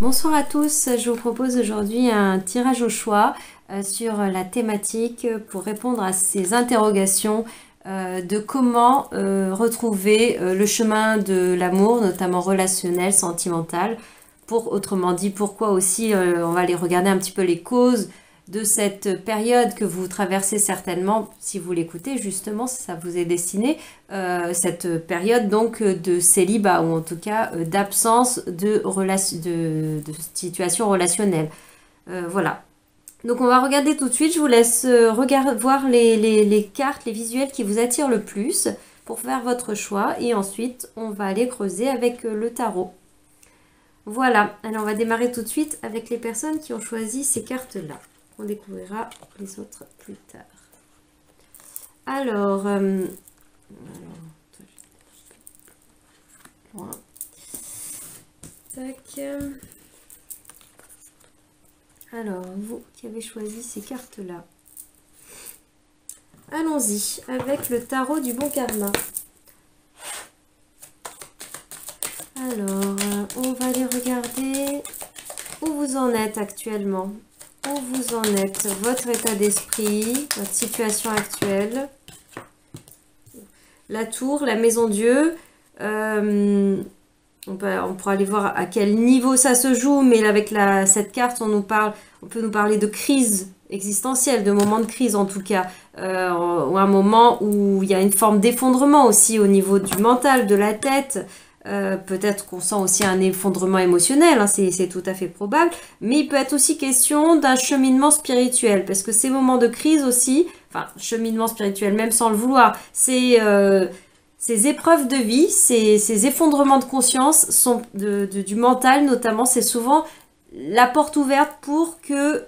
Bonsoir à tous, je vous propose aujourd'hui un tirage au choix sur la thématique pour répondre à ces interrogations de comment retrouver le chemin de l'amour, notamment relationnel, sentimental. Autrement dit, pourquoi aussi, on va aller regarder un petit peu les causes de cette période que vous traversez certainement, si vous l'écoutez justement, si ça vous est destiné, cette période donc de célibat ou en tout cas d'absence de situation relationnelle. Voilà. Donc on va regarder tout de suite, je vous laisse voir les cartes, les visuels qui vous attirent le plus pour faire votre choix et ensuite on va aller creuser avec le tarot. Voilà, alors on va démarrer tout de suite avec les personnes qui ont choisi ces cartes-là. On découvrira les autres plus tard. Alors, tac. Alors, vous qui avez choisi ces cartes-là. Allons-y avec le tarot du bon karma. Alors, on va aller regarder où vous en êtes actuellement. Où vous en êtes, votre état d'esprit, votre situation actuelle. La tour, la maison Dieu. On pourra aller voir à quel niveau ça se joue, mais avec cette carte, on peut nous parler de crise existentielle, de moments de crise en tout cas, ou un moment où il y a une forme d'effondrement aussi au niveau du mental, de la tête. Peut-être qu'on sent aussi un effondrement émotionnel, hein, c'est tout à fait probable, mais il peut être aussi question d'un cheminement spirituel, parce que ces moments de crise aussi, enfin cheminement spirituel même sans le vouloir, ces épreuves de vie, ces effondrements de conscience sont du mental notamment, c'est souvent la porte ouverte pour que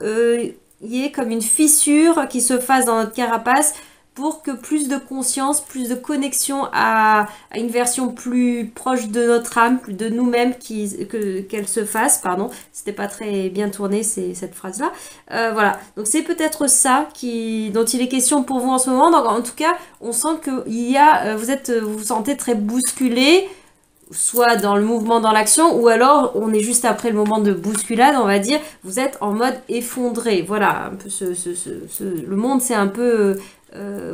y ait comme une fissure qui se fasse dans notre carapace, pour que plus de conscience, plus de connexion à une version plus proche de notre âme, de nous-mêmes, qu'elle se fasse, pardon, c'était pas très bien tourné cette phrase-là. Voilà, donc c'est peut-être ça dont il est question pour vous en ce moment. Donc en tout cas, on sent que vous vous sentez très bousculé, soit dans le mouvement, dans l'action, ou alors on est juste après le moment de bousculade, on va dire, vous êtes en mode effondré. Voilà, un peu le monde, c'est un peu...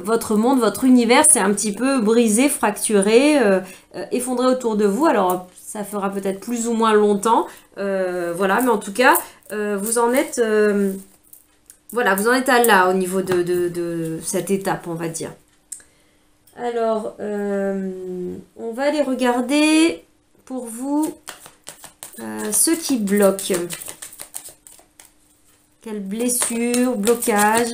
votre monde, votre univers, c'est un petit peu brisé, fracturé, effondré autour de vous. Alors, ça fera peut-être plus ou moins longtemps. Voilà, mais en tout cas, vous en êtes... voilà, vous en êtes à là, au niveau de cette étape, on va dire. Alors, on va aller regarder pour vous ce qui bloque. Quelle blessure, blocage.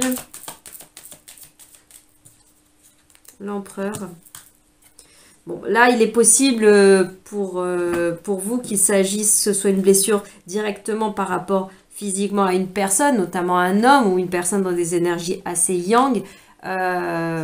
L'empereur. Bon, là, il est possible pour vous qu'il s'agisse, que ce soit une blessure directement par rapport physiquement à une personne, notamment un homme ou une personne dans des énergies assez yang.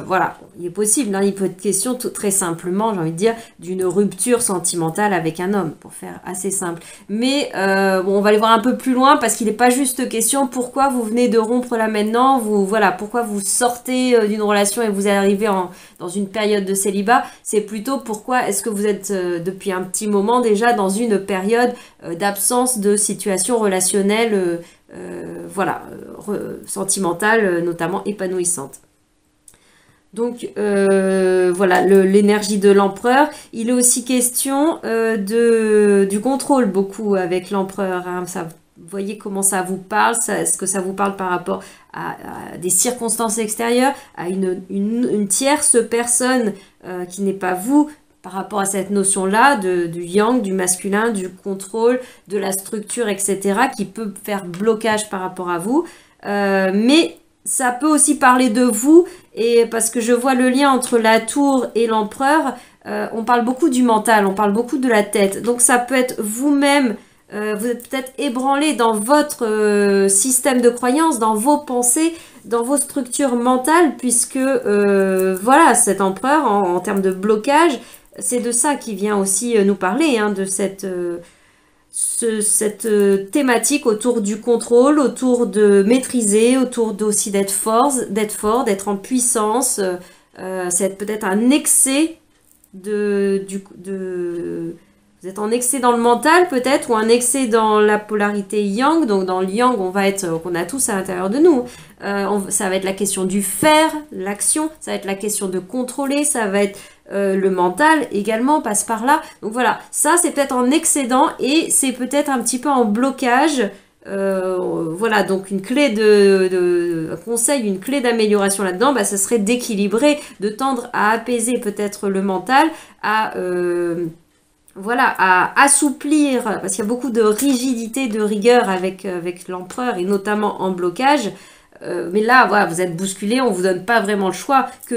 Voilà, il est possible, hein, il peut être question très simplement, j'ai envie de dire, d'une rupture sentimentale avec un homme, pour faire assez simple. Mais bon, on va aller voir un peu plus loin parce qu'il n'est pas juste question pourquoi vous venez de rompre là maintenant, voilà, pourquoi vous sortez d'une relation et vous arrivez dans une période de célibat, c'est plutôt pourquoi est-ce que vous êtes depuis un petit moment déjà dans une période d'absence de situation relationnelle, voilà, sentimentale, notamment épanouissante. Donc voilà, l'énergie de l'empereur. Il est aussi question du contrôle beaucoup avec l'empereur. Hein. Vous voyez comment ça vous parle, est-ce que ça vous parle par rapport à des circonstances extérieures, à une tierce personne qui n'est pas vous, par rapport à cette notion-là du yang, du masculin, du contrôle, de la structure, etc., qui peut faire blocage par rapport à vous. Mais ça peut aussi parler de vous, et parce que je vois le lien entre la tour et l'empereur, on parle beaucoup du mental, on parle beaucoup de la tête. Donc ça peut être vous-même, vous êtes peut-être ébranlé dans votre système de croyance, dans vos pensées, dans vos structures mentales, puisque voilà, cet empereur, en termes de blocage, c'est de ça qui vient aussi nous parler, hein, de cette thématique autour du contrôle, autour de maîtriser, autour aussi d'être fort, d'être en puissance. C'est peut-être un excès Vous êtes en excès dans le mental peut-être, ou un excès dans la polarité yang. Donc dans le yang, qu'on a tous à l'intérieur de nous. Ça va être la question du faire, l'action, ça va être la question de contrôler, ça va être le mental également, passe par là. Donc voilà, ça c'est peut-être en excédent et c'est peut-être un petit peu en blocage. Voilà, donc une clé un conseil, une clé d'amélioration là-dedans, bah, ça serait d'équilibrer, de tendre à apaiser peut-être le mental, voilà, à assouplir, parce qu'il y a beaucoup de rigidité, de rigueur avec l'empereur et notamment en blocage. Mais là, voilà, vous êtes bousculé, on vous donne pas vraiment le choix que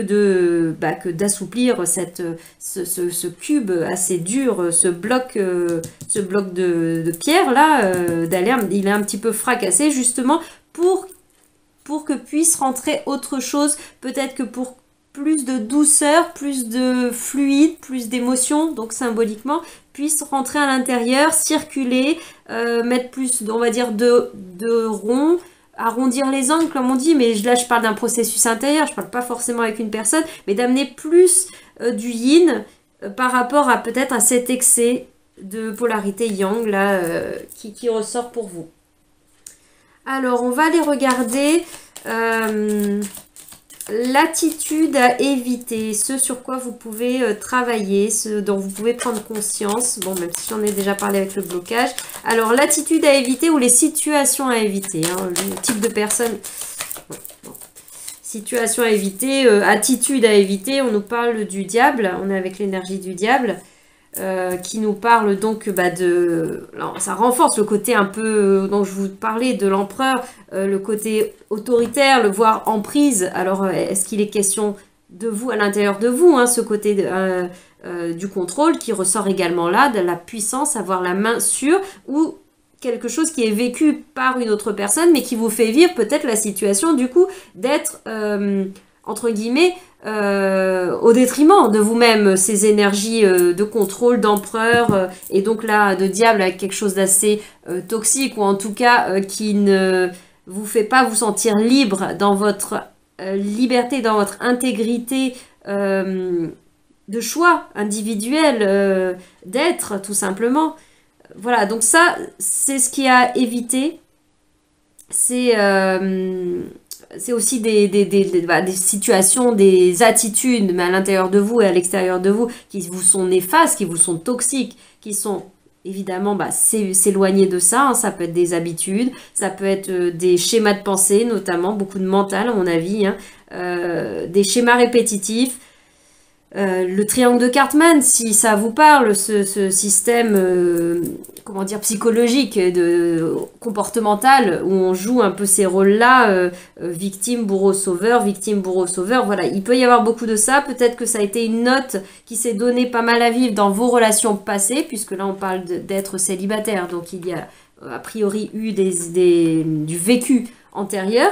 d'assouplir ce cube assez dur, ce bloc de pierre là, il est un petit peu fracassé justement pour que puisse rentrer autre chose, peut-être que pour plus de douceur, plus de fluide, plus d'émotion, donc symboliquement, puisse rentrer à l'intérieur, circuler, mettre plus, on va dire, de rond, arrondir les angles comme on dit, mais là je parle d'un processus intérieur, je parle pas forcément avec une personne, mais d'amener plus du yin par rapport à peut-être à cet excès de polarité yang là qui ressort pour vous. Alors on va aller regarder l'attitude à éviter, ce sur quoi vous pouvez travailler, ce dont vous pouvez prendre conscience. Bon, même si j'en ai déjà parlé avec le blocage. Alors, l'attitude à éviter ou les situations à éviter. Hein, le type de personne... Bon. Situation à éviter, attitude à éviter. On nous parle du diable. On est avec l'énergie du diable. Qui nous parle donc alors, ça renforce le côté un peu dont je vous parlais de l'empereur, le côté autoritaire, le voir en prise. Alors est-ce qu'il est question de vous à l'intérieur de vous, hein, ce côté du contrôle qui ressort également là, de la puissance, avoir la main sûre, ou quelque chose qui est vécu par une autre personne mais qui vous fait vivre peut-être la situation du coup d'être entre guillemets au détriment de vous-même, ces énergies de contrôle, d'empereur, et donc là, de diable avec quelque chose d'assez toxique, ou en tout cas qui ne vous fait pas vous sentir libre dans votre liberté, dans votre intégrité de choix individuel, d'être, tout simplement. Voilà, donc ça, c'est ce qui a évité. C'est aussi des situations, des attitudes, mais à l'intérieur de vous et à l'extérieur de vous, qui vous sont néfastes, qui vous sont toxiques, qui sont évidemment s'éloigner de ça. Hein. Ça peut être des habitudes, ça peut être des schémas de pensée, notamment beaucoup de mental à mon avis, hein, des schémas répétitifs. Le triangle de Cartman, si ça vous parle, ce système comment dire, psychologique, comportemental, où on joue un peu ces rôles-là, victime, bourreau, sauveur, voilà, il peut y avoir beaucoup de ça. Peut-être que ça a été une note qui s'est donnée pas mal à vivre dans vos relations passées, puisque là on parle d'être célibataire, donc il y a a priori eu du vécu antérieur.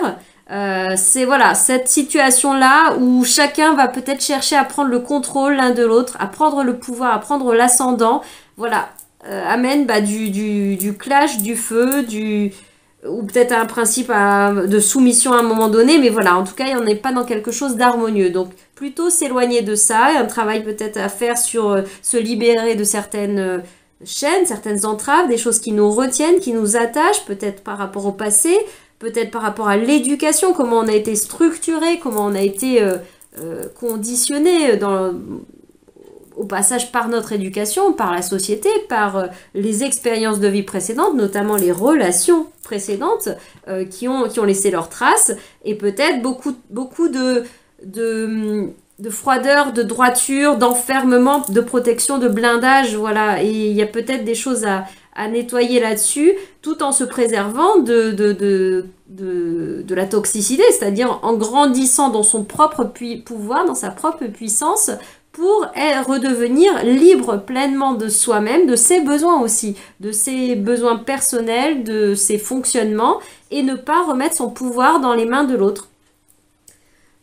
C'est voilà, cette situation-là où chacun va peut-être chercher à prendre le contrôle l'un de l'autre, à prendre le pouvoir, à prendre l'ascendant. Voilà, amène du clash, du feu, ou peut-être un principe de soumission à un moment donné, mais voilà, en tout cas, on n'est pas dans quelque chose d'harmonieux. Donc, plutôt s'éloigner de ça, un travail peut-être à faire sur se libérer de certaines chaînes, certaines entraves, des choses qui nous retiennent, qui nous attachent, peut-être par rapport au passé, peut-être par rapport à l'éducation, comment on a été structuré, comment on a été conditionné au passage par notre éducation, par la société, par les expériences de vie précédentes, notamment les relations précédentes qui ont laissé leurs traces, et peut-être beaucoup de froideur, de droiture, d'enfermement, de protection, de blindage, voilà. Et il y a peut-être des choses à nettoyer là-dessus, tout en se préservant de la toxicité, c'est-à-dire en grandissant dans son propre pouvoir, dans sa propre puissance, pour redevenir libre pleinement de soi-même, de ses besoins aussi, de ses besoins personnels, de ses fonctionnements, et ne pas remettre son pouvoir dans les mains de l'autre.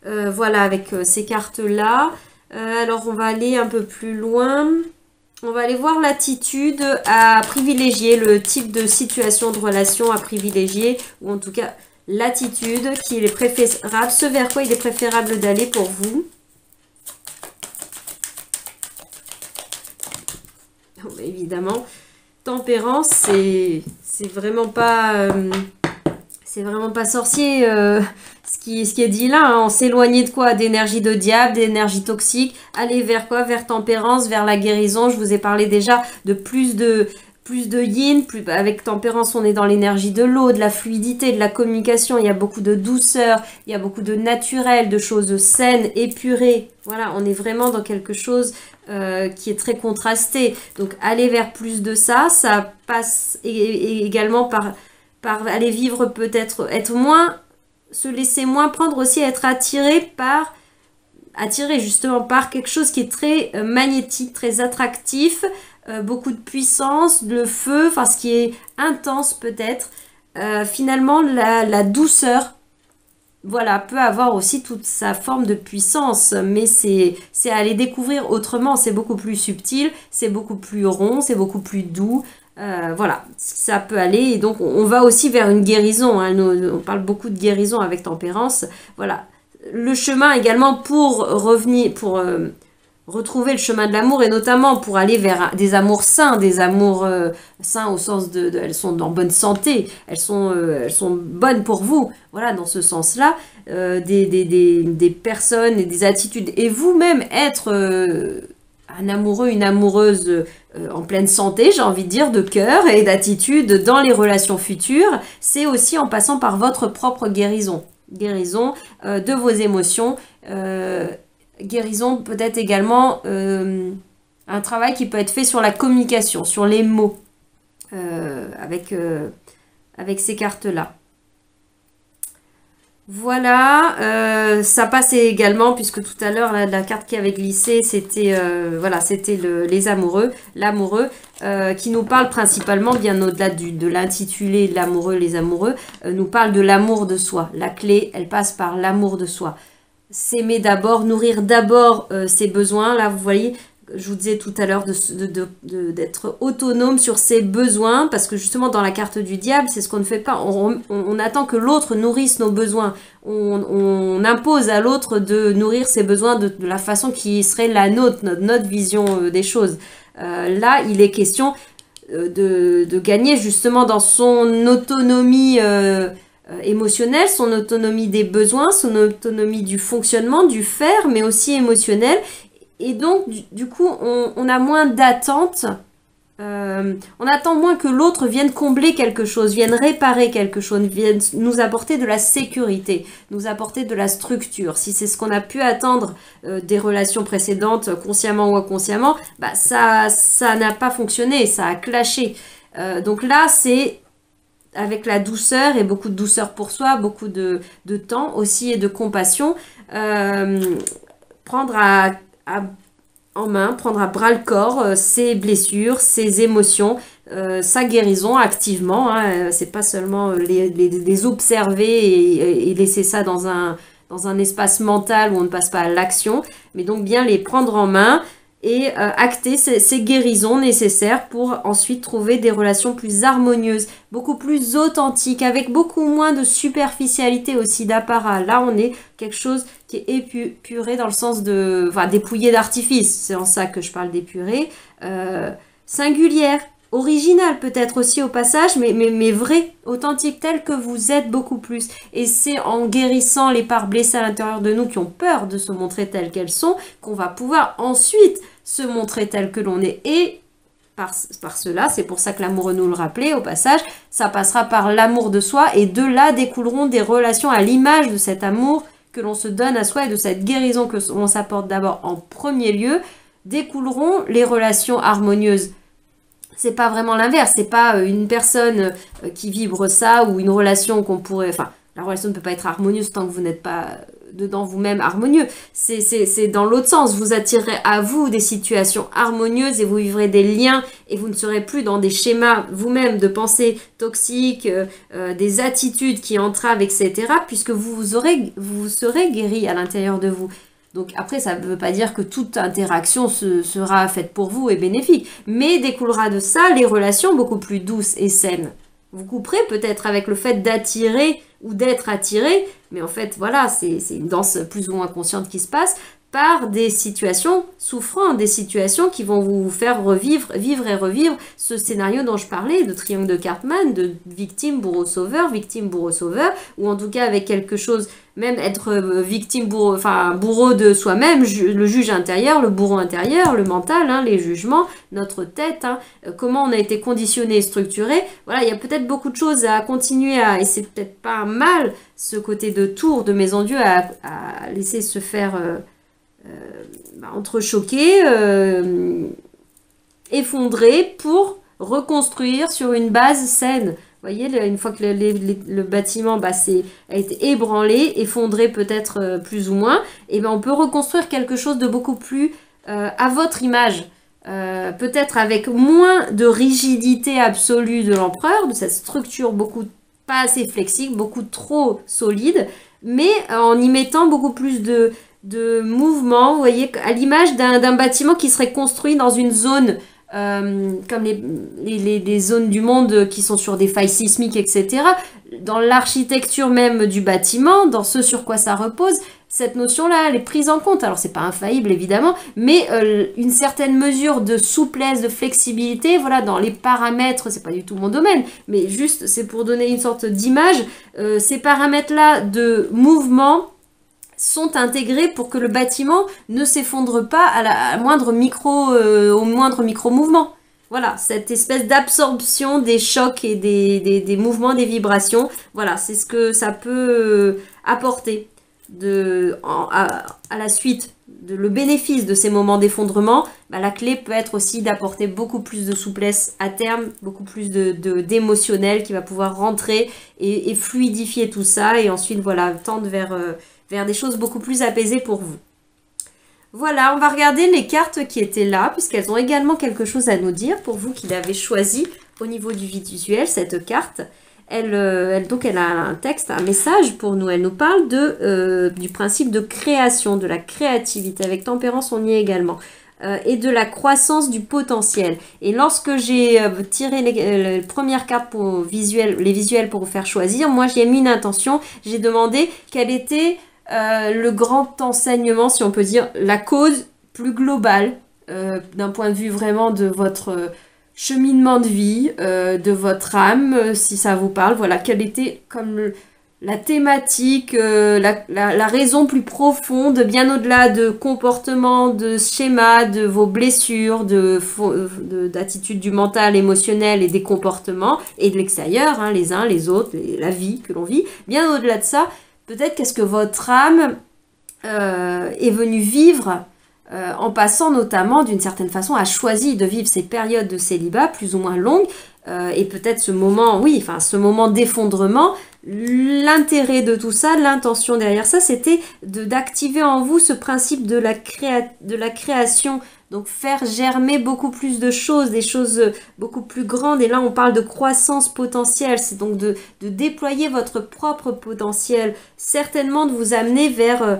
Voilà, avec ces cartes-là. Alors, on va aller un peu plus loin. On va aller voir l'attitude à privilégier, le type de situation, de relation à privilégier, ou en tout cas l'attitude qui est préférable, ce vers quoi il est préférable d'aller pour vous. Évidemment, tempérance, c'est vraiment pas... c'est vraiment pas sorcier ce qui est dit là. Hein. On s'éloignait de quoi? D'énergie de diable, d'énergie toxique. Aller vers quoi? Vers tempérance, vers la guérison. Je vous ai parlé déjà de plus de yin. Avec tempérance, on est dans l'énergie de l'eau, de la fluidité, de la communication. Il y a beaucoup de douceur, il y a beaucoup de naturel, de choses saines, épurées. Voilà, on est vraiment dans quelque chose qui est très contrasté. Donc, aller vers plus de ça, ça passe également par aller vivre peut-être, être moins, se laisser moins prendre aussi, être attiré justement par quelque chose qui est très magnétique, très attractif, beaucoup de puissance, le feu, enfin ce qui est intense peut-être. Finalement, la douceur, voilà, peut avoir aussi toute sa forme de puissance, mais c'est aller découvrir autrement, c'est beaucoup plus subtil, c'est beaucoup plus rond, c'est beaucoup plus doux. Voilà, ça peut aller. Et donc, on va aussi vers une guérison. Hein. On parle beaucoup de guérison avec tempérance. Voilà. Le chemin également pour revenir, pour retrouver le chemin de l'amour et notamment pour aller vers des amours sains, sains au sens elles sont en bonne santé, elles sont bonnes pour vous. Voilà, dans ce sens-là, des personnes et des attitudes. Et vous-même être un amoureux, une amoureuse en pleine santé, j'ai envie de dire, de cœur et d'attitude dans les relations futures, c'est aussi en passant par votre propre guérison. Guérison de vos émotions, guérison peut-être également un travail qui peut être fait sur la communication, sur les mots, avec ces cartes-là. Voilà, ça passe également, puisque tout à l'heure, la carte qui avait glissé, c'était les amoureux, l'amoureux, qui nous parle principalement, bien au-delà de l'intitulé de l'amoureux, les amoureux, nous parle de l'amour de soi. La clé, elle passe par l'amour de soi. S'aimer d'abord, nourrir d'abord ses besoins. Là, vous voyez, je vous disais tout à l'heure d'être autonome sur ses besoins, parce que justement dans la carte du diable, c'est ce qu'on ne fait pas. On attend que l'autre nourrisse nos besoins. On impose à l'autre de nourrir ses besoins de la façon qui serait la nôtre, notre vision des choses. Là, il est question de gagner justement dans son autonomie émotionnelle, son autonomie des besoins, son autonomie du fonctionnement, du faire, mais aussi émotionnel. Et donc, du coup, on a moins d'attente. On attend moins que l'autre vienne combler quelque chose, vienne réparer quelque chose, vienne nous apporter de la sécurité, nous apporter de la structure. Si c'est ce qu'on a pu attendre des relations précédentes, consciemment ou inconsciemment, bah ça n'a pas fonctionné, ça a clashé. Donc là, c'est avec la douceur et beaucoup de douceur pour soi, beaucoup de temps aussi et de compassion, prendre en main, prendre à bras le corps ses blessures, ses émotions, sa guérison activement. Hein, c'est pas seulement les observer et laisser ça dans un espace mental où on ne passe pas à l'action, mais donc bien les prendre en main et acter ces guérisons nécessaires pour ensuite trouver des relations plus harmonieuses, beaucoup plus authentiques, avec beaucoup moins de superficialité aussi d'apparat. Là, on est quelque chose qui est épuré dans le sens de... Enfin, dépouillé d'artifice, c'est en ça que je parle d'épuré. Singulière, originale peut-être aussi au passage, mais vraie, authentique, telle que vous êtes beaucoup plus. Et c'est en guérissant les parts blessées à l'intérieur de nous qui ont peur de se montrer telles qu'elles sont, qu'on va pouvoir ensuite se montrer tel que l'on est. Et par cela, c'est pour ça que l'amoureux nous le rappelait au passage, ça passera par l'amour de soi et de là découleront des relations à l'image de cet amour que l'on se donne à soi et de cette guérison que l'on s'apporte d'abord en premier lieu, découleront les relations harmonieuses. C'est pas vraiment l'inverse, c'est pas une personne qui vibre ça ou une relation qu'on pourrait... Enfin, la relation ne peut pas être harmonieuse tant que vous n'êtes pas dedans vous-même harmonieux. C'est dans l'autre sens. Vous attirerez à vous des situations harmonieuses et vous vivrez des liens et vous ne serez plus dans des schémas vous-même de pensée toxiques, des attitudes qui entravent, etc. puisque vous serez guéri à l'intérieur de vous. Donc après, ça ne veut pas dire que toute interaction sera faite pour vous et bénéfique, mais découlera de ça les relations beaucoup plus douces et saines. Vous couperez peut-être avec le fait d'attirer ou d'être attiré, mais en fait, voilà, c'est une danse plus ou moins consciente qui se passe. par des situations souffrantes, des situations qui vont vous faire vivre et revivre ce scénario dont je parlais, de triangle de Cartman, de victime, bourreau, sauveur, ou en tout cas avec quelque chose, même être victime, bourreau de soi-même, le juge intérieur, le bourreau intérieur, le mental, hein, les jugements, notre tête, hein, comment on a été conditionné et structuré. Voilà, il y a peut-être beaucoup de choses à continuer et c'est peut-être pas un mal, ce côté de tour, de maison Dieu, à laisser se faire... entrechoquer, effondrer pour reconstruire sur une base saine. Vous voyez, une fois que le bâtiment a été ébranlé, effondré peut-être plus ou moins, et on peut reconstruire quelque chose de beaucoup plus à votre image. Peut-être avec moins de rigidité absolue de l'empereur, de cette structure pas assez flexible, beaucoup trop solide, mais en y mettant beaucoup plus de mouvement, vous voyez, à l'image d'un bâtiment qui serait construit dans une zone, comme les zones du monde qui sont sur des failles sismiques, etc. Dans l'architecture même du bâtiment, dans ce sur quoi ça repose, cette notion-là, elle est prise en compte. Alors, c'est pas infaillible, évidemment, mais une certaine mesure de souplesse, de flexibilité, voilà, dans les paramètres, c'est pas du tout mon domaine, mais juste, c'est pour donner une sorte d'image, ces paramètres-là de mouvement sont intégrés pour que le bâtiment ne s'effondre pas au moindre micro-mouvement. Voilà, cette espèce d'absorption des chocs et des mouvements, des vibrations. Voilà, c'est ce que ça peut apporter à la suite. Le bénéfice de ces moments d'effondrement, la clé peut être aussi d'apporter beaucoup plus de souplesse à terme, beaucoup plus d'émotionnel qui va pouvoir rentrer et fluidifier tout ça. Et ensuite, voilà, tendre vers des choses beaucoup plus apaisées pour vous. Voilà, on va regarder les cartes qui étaient là, puisqu'elles ont également quelque chose à nous dire, pour vous qui l'avez choisi au niveau du visuel, cette carte. Donc elle a un texte, un message pour nous. Elle nous parle du principe de création, de la créativité. Avec tempérance, on y est également. Et de la croissance du potentiel. Et lorsque j'ai tiré les premières cartes pour les visuels pour vous faire choisir, moi j'ai mis une intention, j'ai demandé quel était le grand enseignement, si on peut dire, la cause plus globale, d'un point de vue vraiment de votre cheminement de vie, de votre âme, si ça vous parle. Voilà, quelle était comme la thématique, la raison plus profonde, bien au-delà de comportements, de schémas, de vos blessures, d'attitudes du mental, émotionnel et des comportements, et de l'extérieur, hein, les uns, les autres, la vie que l'on vit. Bien au-delà de ça, peut-être qu'est-ce que votre âme est venue vivre en passant notamment d'une certaine façon a choisi de vivre ces périodes de célibat plus ou moins longues et peut-être ce moment d'effondrement. L'intérêt de tout ça, l'intention derrière ça, c'était d'activer en vous ce principe de la création. Donc faire germer beaucoup plus de choses, des choses beaucoup plus grandes. Et là, on parle de croissance potentielle. C'est donc de déployer votre propre potentiel. Certainement de vous amener vers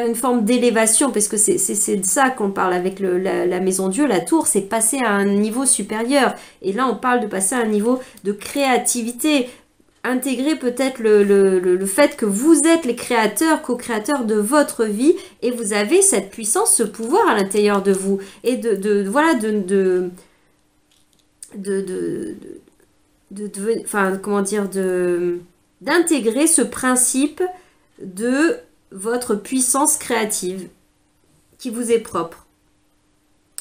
une forme d'élévation. Parce que c'est de ça qu'on parle avec la maison Dieu, la tour. C'est passer à un niveau supérieur. Et là, on parle de passer à un niveau de créativité. Intégrer peut-être le fait que vous êtes les créateurs, co-créateurs de votre vie et vous avez cette puissance, ce pouvoir à l'intérieur de vous et d'intégrer ce principe de votre puissance créative qui vous est propre.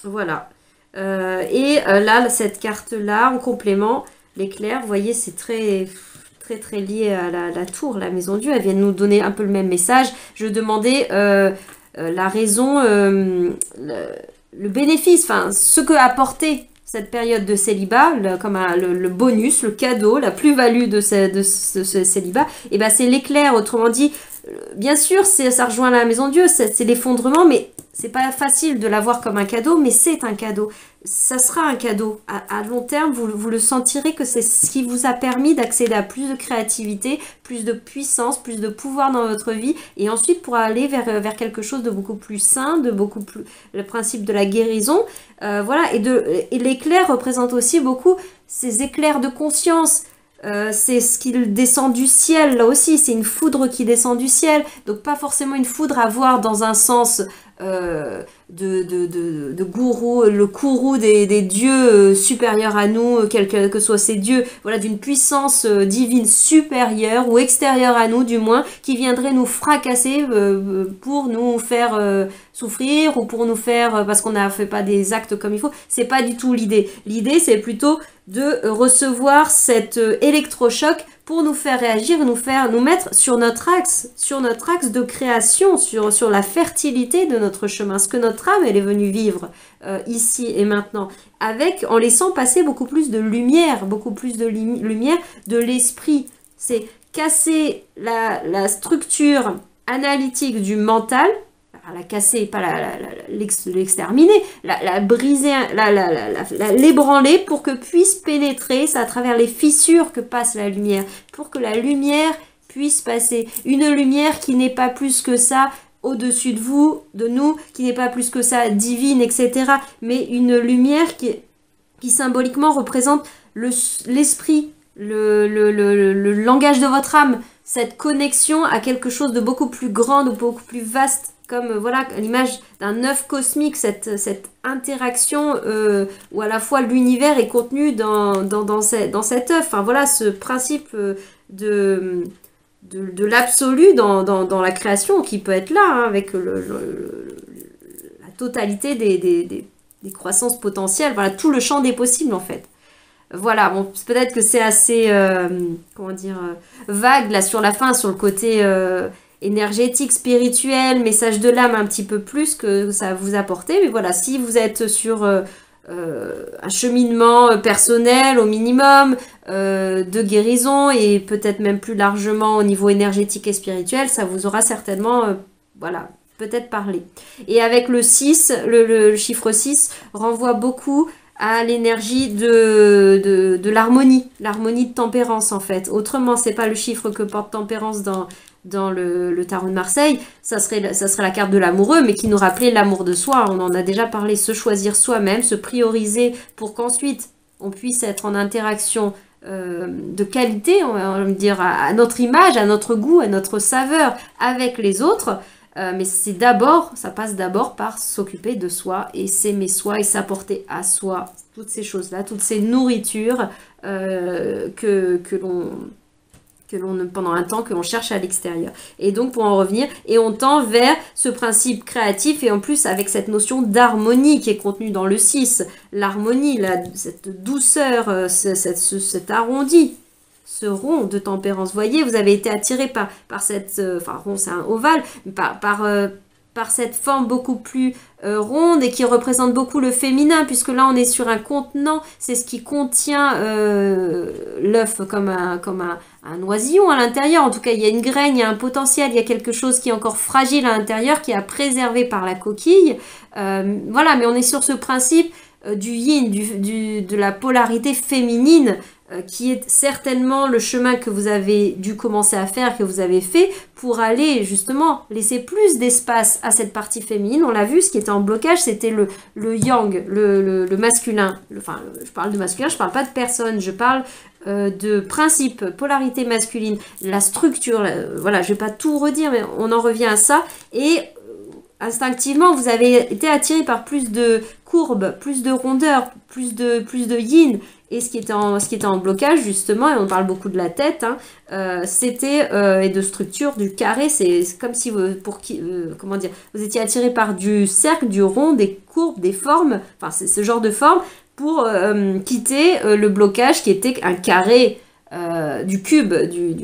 Voilà. Là, cette carte-là, en complément, l'éclair, vous voyez, c'est très lié à la tour, la maison Dieu. Elle vient de nous donner un peu le même message. Je demandais la raison, le bénéfice, ce que a apporté cette période de célibat, comme le bonus, le cadeau, la plus-value de ce célibat. Et c'est l'éclair, autrement dit. Bien sûr, ça rejoint la maison Dieu, c'est l'effondrement, mais c'est pas facile de l'avoir comme un cadeau, mais c'est un cadeau. Ça sera un cadeau. À long terme, vous le sentirez que c'est ce qui vous a permis d'accéder à plus de créativité, plus de puissance, plus de pouvoir dans votre vie, et ensuite pour aller vers quelque chose de beaucoup plus sain, de beaucoup plus le principe de la guérison. Voilà, et l'éclair représente aussi beaucoup ces éclairs de conscience. C'est ce qui descend du ciel, là aussi, c'est une foudre qui descend du ciel, donc pas forcément une foudre à voir dans un sens de gourou, le courroux des dieux supérieurs à nous, quels que soient ces dieux, voilà, d'une puissance divine supérieure ou extérieure à nous du moins, qui viendrait nous fracasser pour nous faire souffrir ou pour nous faire, parce qu'on n'a fait pas des actes comme il faut. C'est pas du tout l'idée. L'idée, c'est plutôt de recevoir cet électrochoc pour nous faire réagir et nous mettre sur notre axe de création, sur la fertilité de notre chemin, ce que notre âme elle est venue vivre ici et maintenant, en laissant passer beaucoup plus de lumière, lumière de l'esprit. C'est casser la structure analytique du mental, la casser, pas l'exterminer, la briser, l'ébranler pour que puisse pénétrer, c'est à travers les fissures que passe la lumière, pour que la lumière puisse passer. Une lumière qui n'est pas plus que ça au-dessus de vous, de nous, qui n'est pas plus que ça divine, etc. Mais une lumière qui symboliquement représente l'esprit, le langage de votre âme, cette connexion à quelque chose de beaucoup plus grand, de beaucoup plus vaste, comme voilà l'image d'un œuf cosmique, cette interaction où à la fois l'univers est contenu dans cet œuf. Enfin voilà ce principe de l'absolu dans la création qui peut être là, hein, avec la totalité des croissances potentielles, voilà tout le champ des possibles en fait. Voilà, bon, peut-être que c'est assez, comment dire, vague là sur la fin, sur le côté énergétique, spirituel, message de l'âme un petit peu plus que ça vous apporter. Mais voilà, si vous êtes sur un cheminement personnel au minimum, de guérison et peut-être même plus largement au niveau énergétique et spirituel, ça vous aura certainement, voilà, peut-être parlé. Et avec le 6, le chiffre 6 renvoie beaucoup à l'énergie de l'harmonie de tempérance en fait. Autrement, c'est pas le chiffre que porte tempérance dans le tarot de Marseille, ça serait la carte de l'amoureux, mais qui nous rappelait l'amour de soi. On en a déjà parlé, se choisir soi-même, se prioriser pour qu'ensuite on puisse être en interaction de qualité, on va dire à notre image, à notre goût, à notre saveur avec les autres. Mais ça passe d'abord par s'occuper de soi et s'aimer soi et s'apporter à soi toutes ces choses-là, toutes ces nourritures que l'on pendant un temps que l'on cherche à l'extérieur. Et donc pour en revenir, et on tend vers ce principe créatif et en plus avec cette notion d'harmonie qui est contenue dans le 6, l'harmonie, cette douceur, cet arrondi, ce rond de tempérance. Vous voyez, vous avez été attiré par cette, enfin rond c'est un ovale, par cette forme beaucoup plus ronde et qui représente beaucoup le féminin, puisque là on est sur un contenant, c'est ce qui contient l'œuf comme un oisillon à l'intérieur. En tout cas, il y a une graine, il y a un potentiel, il y a quelque chose qui est encore fragile à l'intérieur, qui est à préserver par la coquille. Voilà, mais on est sur ce principe du yin, de la polarité féminine, qui est certainement le chemin que vous avez dû commencer à faire, que vous avez fait, pour aller justement laisser plus d'espace à cette partie féminine. On l'a vu, ce qui était en blocage, c'était le yang, le masculin. Enfin, je parle de masculin, je parle pas de personne, je parle de principe, polarité masculine, la structure, voilà, je vais pas tout redire, mais on en revient à ça, et instinctivement, vous avez été attiré par plus de courbes, plus de rondeur, plus de yin. Et ce qui était en blocage, justement, et on parle beaucoup de la tête, hein, c'était, et de structure, du carré, c'est comme si vous, comment dire, vous étiez attiré par du cercle, du rond, des courbes, des formes, enfin, c'est ce genre de forme, pour quitter le blocage qui était un carré, du cube,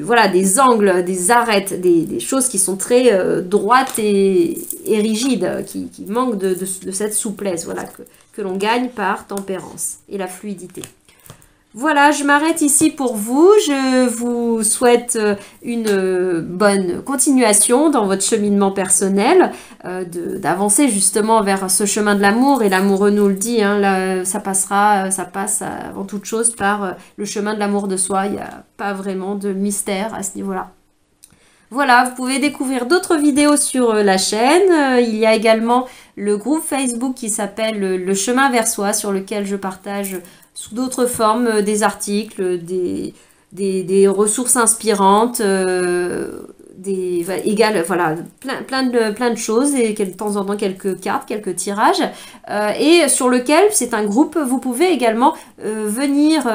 voilà, des angles, des arêtes, des choses qui sont très droites et rigides, qui manquent de cette souplesse, voilà, que l'on gagne par tempérance et la fluidité. Voilà, je m'arrête ici pour vous. Je vous souhaite une bonne continuation dans votre cheminement personnel, d'avancer justement vers ce chemin de l'amour. Et l'amoureux nous le dit, hein, ça passe avant toute chose par le chemin de l'amour de soi. Il n'y a pas vraiment de mystère à ce niveau-là. Voilà, vous pouvez découvrir d'autres vidéos sur la chaîne. Il y a également le groupe Facebook qui s'appelle Le chemin vers soi, sur lequel je partage sous d'autres formes des articles, des ressources inspirantes, égale, voilà, plein de choses, et de temps en temps quelques cartes, quelques tirages, et sur lequel, c'est un groupe, vous pouvez également venir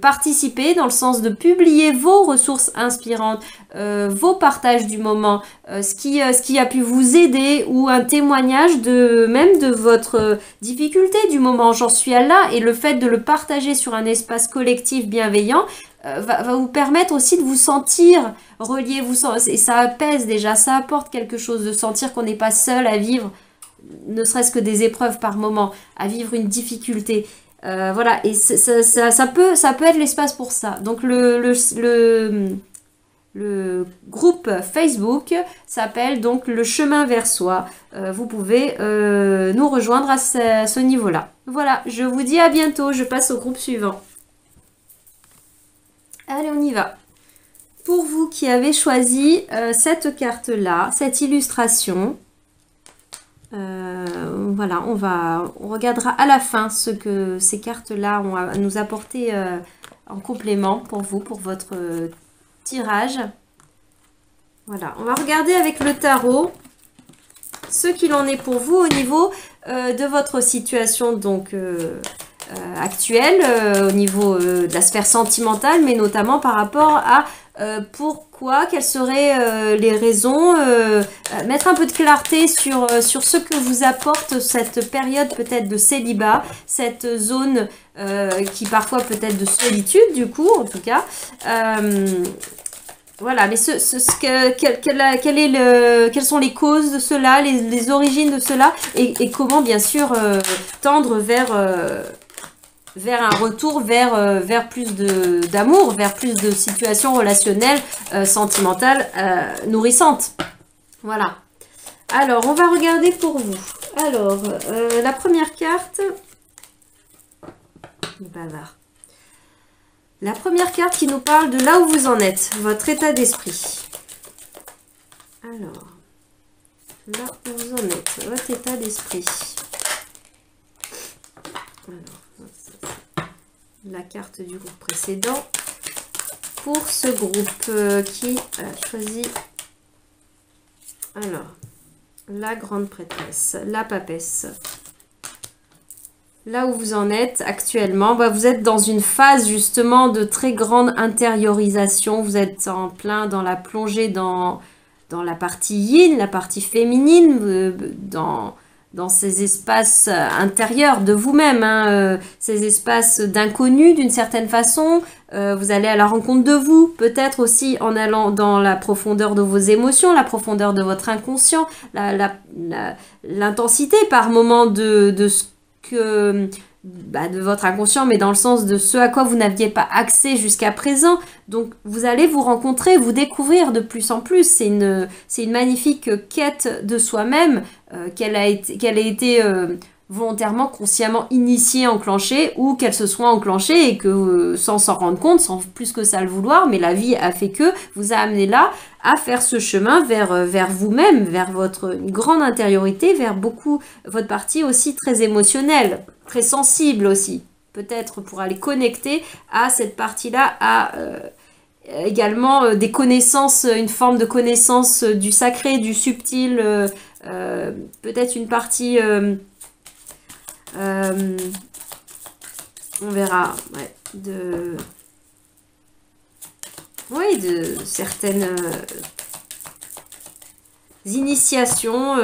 participer dans le sens de publier vos ressources inspirantes, vos partages du moment, ce qui a pu vous aider, ou un témoignage même de votre difficulté du moment. J'en suis à là, et le fait de le partager sur un espace collectif bienveillant va vous permettre aussi de vous sentir relié, et ça apaise déjà, ça apporte quelque chose, de sentir qu'on n'est pas seul à vivre, ne serait-ce que des épreuves par moment, à vivre une difficulté. Voilà, et ça peut être l'espace pour ça. Donc le groupe Facebook s'appelle donc Le Chemin vers Soi. Vous pouvez nous rejoindre à ce niveau-là. Voilà, je vous dis à bientôt. Je passe au groupe suivant. Allez, on y va. Pour vous qui avez choisi cette carte-là, cette illustration, voilà, on regardera à la fin ce que ces cartes-là ont à nous apporter en complément pour vous, pour votre tirage. Voilà, on va regarder avec le tarot ce qu'il en est pour vous au niveau de votre situation donc actuelle, au niveau de la sphère sentimentale, mais notamment par rapport à pourquoi, quelles seraient les raisons, mettre un peu de clarté sur ce que vous apporte cette période peut-être de célibat, cette zone qui parfois peut être de solitude du coup, en tout cas. Voilà, mais quelles sont les causes de cela, les origines de cela, et comment bien sûr tendre vers un retour vers plus d'amour, vers plus de situations relationnelles, sentimentales, nourrissantes. Voilà. Alors, on va regarder pour vous. Alors, la première carte... Le bavard. La première carte qui nous parle de là où vous en êtes, votre état d'esprit. Alors, là où vous en êtes, votre état d'esprit. Alors, la carte du groupe précédent. Pour ce groupe qui a choisi... Alors, la grande prêtresse, la papesse. Là où vous en êtes actuellement, vous êtes dans une phase justement de très grande intériorisation. Vous êtes en plein dans la plongée dans la partie yin, la partie féminine, dans ces espaces intérieurs de vous-même, hein, ces espaces d'inconnu d'une certaine façon. Vous allez à la rencontre de vous, peut-être aussi en allant dans la profondeur de vos émotions, la profondeur de votre inconscient, l'intensité par moment de ce que de votre inconscient, mais dans le sens de ce à quoi vous n'aviez pas accès jusqu'à présent. Donc vous allez vous rencontrer, vous découvrir de plus en plus. C'est une magnifique quête de soi-même qu'elle a été volontairement, consciemment initiée, enclenchée, ou qu'elle se soit enclenchée et que sans s'en rendre compte, sans plus que ça le vouloir, mais la vie a fait que vous a amené là à faire ce chemin vers vous-même, vers votre grande intériorité, vers votre partie aussi très émotionnelle, très sensible aussi, peut-être pour aller connecter à cette partie-là, à également des connaissances, une forme de connaissance du sacré, du subtil, peut-être une partie... on verra, ouais, de certaines initiations,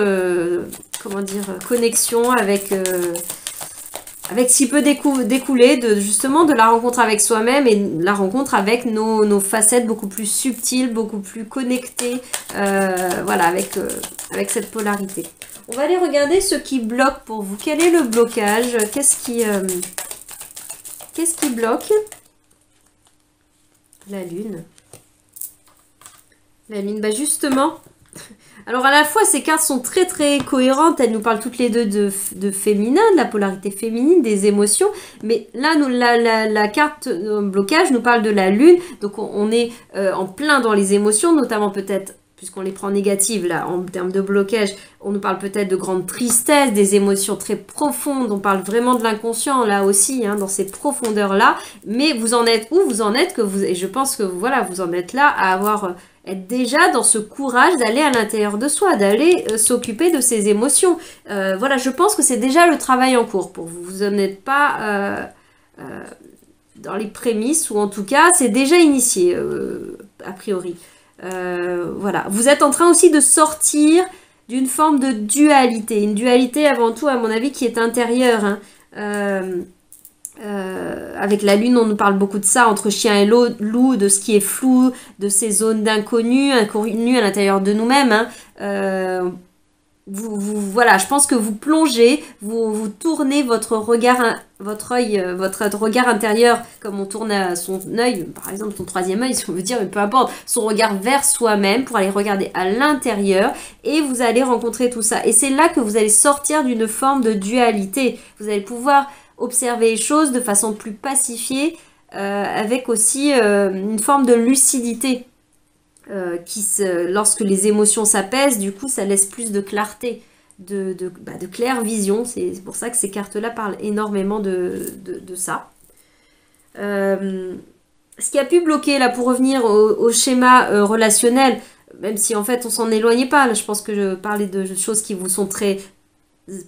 comment dire, connexion avec ce qui peut découler justement de la rencontre avec soi-même et la rencontre avec nos facettes beaucoup plus subtiles, beaucoup plus connectées, voilà, avec cette polarité. On va aller regarder ce qui bloque pour vous. Quel est le blocage? Qu'est-ce qui bloque? La lune. La lune, justement. Alors à la fois, ces cartes sont très très cohérentes. Elles nous parlent toutes les deux de féminin, de la polarité féminine, des émotions. Mais là, la carte blocage nous parle de la lune. Donc on est en plein dans les émotions, notamment peut-être... puisqu'on les prend négatives, là, en termes de blocage, on nous parle peut-être de grande tristesse, des émotions très profondes, on parle vraiment de l'inconscient, là aussi, hein, dans ces profondeurs-là, mais vous en êtes où? Vous en êtes et je pense que, voilà, vous en êtes là, à avoir être déjà dans ce courage d'aller à l'intérieur de soi, d'aller s'occuper de ses émotions. Voilà, je pense que c'est déjà le travail en cours pour vous. Vous n'êtes pas dans les prémices, ou en tout cas, c'est déjà initié, a priori. Voilà, vous êtes en train aussi de sortir d'une forme de dualité. Une dualité avant tout, à mon avis, qui est intérieure, hein. Avec la lune, on nous parle beaucoup de ça, entre chien et loup, de ce qui est flou, de ces zones d'inconnu, inconnu à l'intérieur de nous-mêmes, hein. Voilà, je pense que vous plongez, vous tournez votre regard, votre œil, votre regard intérieur, comme on tourne son œil, par exemple son troisième œil, si on veut dire, mais peu importe, son regard vers soi-même pour aller regarder à l'intérieur, et vous allez rencontrer tout ça. Et c'est là que vous allez sortir d'une forme de dualité. Vous allez pouvoir observer les choses de façon plus pacifiée, avec aussi une forme de lucidité. Lorsque les émotions s'apaisent, du coup, ça laisse plus de clarté, de claire vision. C'est pour ça que ces cartes-là parlent énormément de ça. Ce qui a pu bloquer, là, pour revenir au schéma relationnel, même si en fait on s'en éloignait pas, là, je pense que je parlais de choses qui vous sont très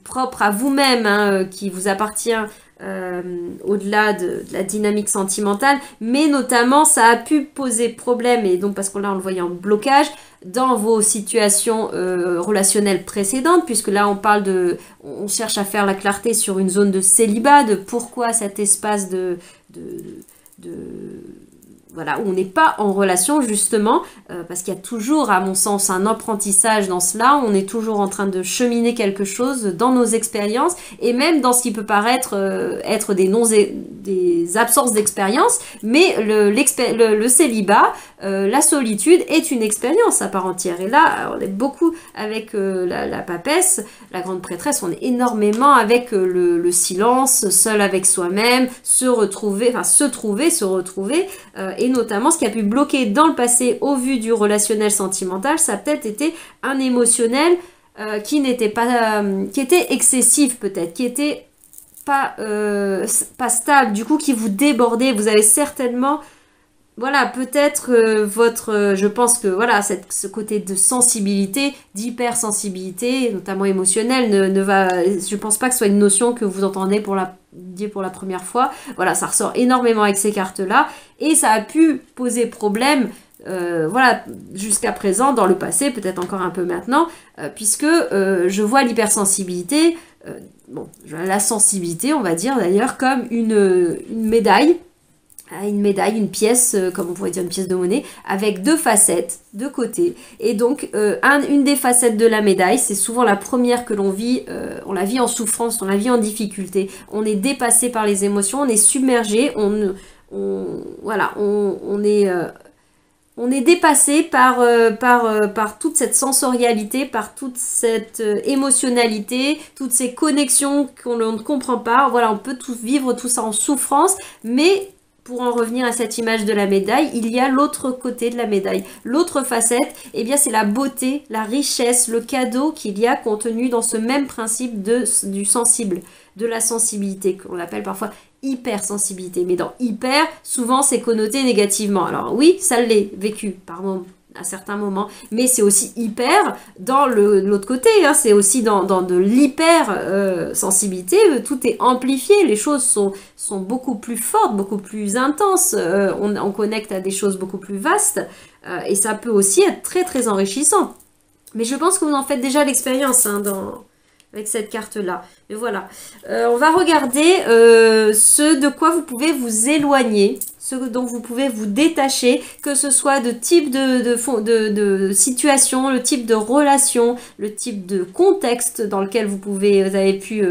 propres à vous-même, hein, qui vous appartient au-delà de la dynamique sentimentale, mais notamment ça a pu poser problème, et donc parce que là on le voyait en blocage dans vos situations relationnelles précédentes, puisque là on cherche à faire la clarté sur une zone de célibat, de pourquoi cet espace voilà, où on n'est pas en relation justement, parce qu'il y a toujours, à mon sens, un apprentissage dans cela. On est toujours en train de cheminer quelque chose dans nos expériences, et même dans ce qui peut paraître être des absences d'expérience, mais le célibat, la solitude est une expérience à part entière. Et là, on est beaucoup avec la papesse, la grande prêtresse, on est énormément avec le silence, seul avec soi-même, se retrouver, et notamment ce qui a pu bloquer dans le passé au vu du relationnel sentimental, ça a peut-être été un émotionnel qui était excessif peut-être, qui était pas stable, du coup qui vous débordait. Vous avez certainement, voilà, peut-être je pense que voilà, ce côté de sensibilité, d'hypersensibilité, notamment émotionnelle, je pense pas que ce soit une notion que vous entendez pour la première fois. Voilà, ça ressort énormément avec ces cartes-là, et ça a pu poser problème, voilà, jusqu'à présent, dans le passé, peut-être encore un peu maintenant, puisque je vois l'hypersensibilité, la sensibilité, on va dire d'ailleurs, comme une médaille. Une pièce, comme on pourrait dire une pièce de monnaie, avec deux facettes, deux côtés. Et donc, une des facettes de la médaille, c'est souvent la première que l'on vit, on la vit en souffrance, on la vit en difficulté, on est dépassé par les émotions, on est submergé, on est dépassé par toute cette sensorialité, par toute cette émotionnalité, toutes ces connexions qu'on ne comprend pas. Voilà, on peut vivre tout ça en souffrance, mais pour en revenir à cette image de la médaille, il y a l'autre côté de la médaille. L'autre facette, eh bien, c'est la beauté, la richesse, le cadeau qu'il y a contenu dans ce même principe du sensible, de la sensibilité, qu'on appelle parfois hypersensibilité. Mais dans hyper, souvent, c'est connoté négativement. Alors oui, ça l'est vécu par à certains moments, mais c'est aussi hyper dans l'autre côté, hein, c'est aussi dans de l'hyper sensibilité, tout est amplifié, les choses sont beaucoup plus fortes, beaucoup plus intenses, on connecte à des choses beaucoup plus vastes, et ça peut aussi être très très enrichissant. Mais je pense que vous en faites déjà l'expérience, hein, avec cette carte-là. Mais voilà. On va regarder ce de quoi vous pouvez vous éloigner, ce dont vous pouvez vous détacher, que ce soit de type de situation, le type de relation, le type de contexte dans lequel vous avez pu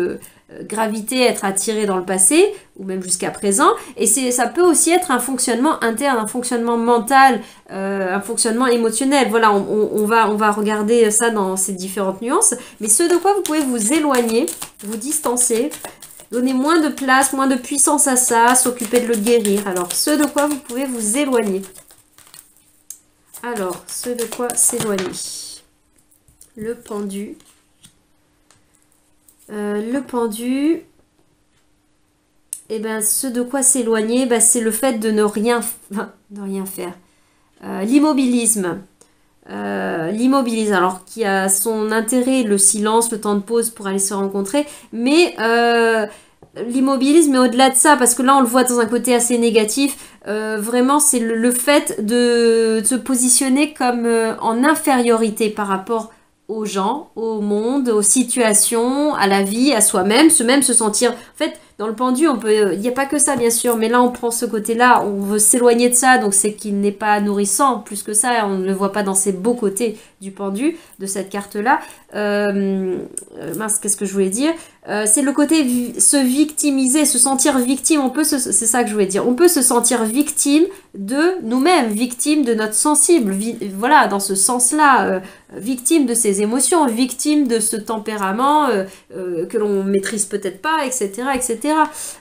graviter, être attiré dans le passé, ou même jusqu'à présent. Et ça peut aussi être un fonctionnement interne, un fonctionnement mental, un fonctionnement émotionnel. Voilà, on va regarder ça dans ces différentes nuances. Mais ce de quoi vous pouvez vous éloigner, vous distancer, donner moins de place, moins de puissance à ça, s'occuper de le guérir. Alors, ce de quoi vous pouvez vous éloigner. Alors, ce de quoi s'éloigner. Le pendu. Le pendu, et ben, ce de quoi s'éloigner, ben, c'est le fait de ne rien faire. L'immobilisme. l'immobilise. Alors, qui a son intérêt, le silence, le temps de pause pour aller se rencontrer, mais l'immobilise, mais au-delà de ça, parce que là, on le voit dans un côté assez négatif, vraiment, c'est le fait de se positionner comme en infériorité par rapport aux gens, au monde, aux situations, à la vie, à soi-même, même se sentir... En fait, dans le pendu, on peut... Il n'y a pas que ça, bien sûr, mais là, on prend ce côté-là, on veut s'éloigner de ça, donc c'est qu'il n'est pas nourrissant. Plus que ça, on ne le voit pas dans ces beaux côtés du pendu, de cette carte-là. Mince, qu'est-ce que je voulais dire? C'est le côté se victimiser, se sentir victime. C'est ça que je voulais dire. On peut se sentir victime de nous-mêmes, victime de notre sensible. Voilà, dans ce sens-là, victime de ses émotions, victime de ce tempérament que l'on maîtrise peut-être pas, etc., etc.